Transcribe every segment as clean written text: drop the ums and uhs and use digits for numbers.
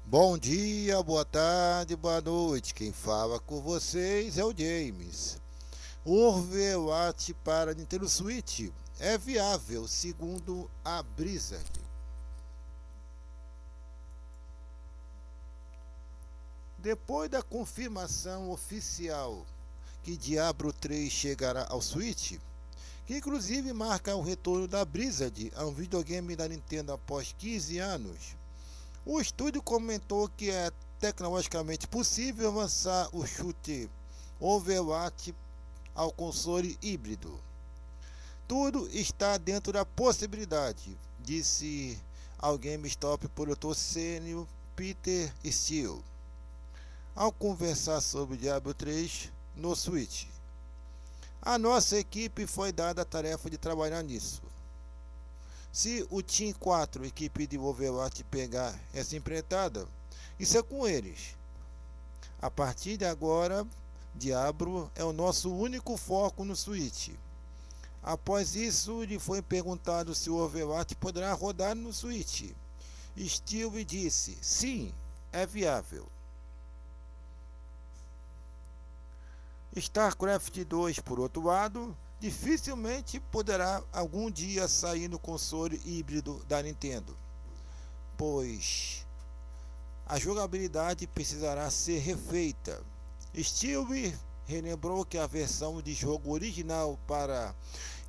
Bom dia, boa tarde, boa noite. Quem fala com vocês é o James. O Overwatch para Nintendo Switch é viável, segundo a Blizzard. Depois da confirmação oficial que Diablo 3 chegará ao Switch, que inclusive marca o retorno da Blizzard a um videogame da Nintendo após 15 anos, o estúdio comentou que é tecnologicamente possível avançar o chute Overwatch ao console híbrido. Tudo está dentro da possibilidade, disse ao GameStop produtor sênior Peter Steele, ao conversar sobre Diablo 3 no Switch. A nossa equipe foi dada a tarefa de trabalhar nisso. Se o Team 4, equipe de Overwatch, pegar essa empreitada, isso é com eles. A partir de agora, Diablo é o nosso único foco no Switch. Após isso, lhe foi perguntado se o Overwatch poderá rodar no Switch. Steele disse: sim, é viável. StarCraft 2, por outro lado, dificilmente poderá algum dia sair no console híbrido da Nintendo, pois a jogabilidade precisará ser refeita. Steele relembrou que a versão de jogo original para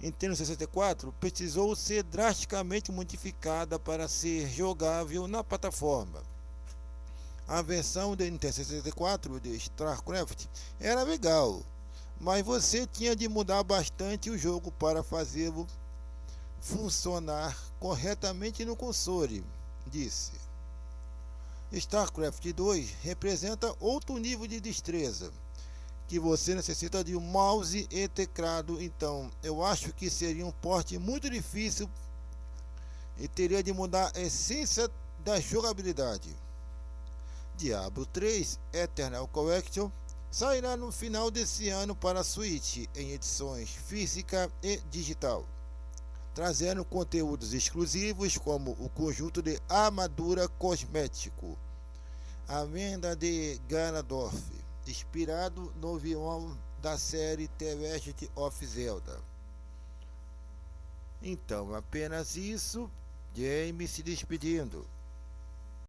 Nintendo 64 precisou ser drasticamente modificada para ser jogável na plataforma. A versão de Nintendo 64 de StarCraft era legal, mas você tinha de mudar bastante o jogo para fazê-lo funcionar corretamente no console, disse. StarCraft 2 representa outro nível de destreza, que você necessita de um mouse e teclado, então eu acho que seria um porte muito difícil e teria de mudar a essência da jogabilidade. Diablo 3 Eternal Collection sairá no final desse ano para a Switch em edições física e digital, trazendo conteúdos exclusivos como o conjunto de armadura cosmético, a Lenda de Ganondorf, inspirado no vilão da série The Legend of Zelda. Então, apenas isso, James se despedindo.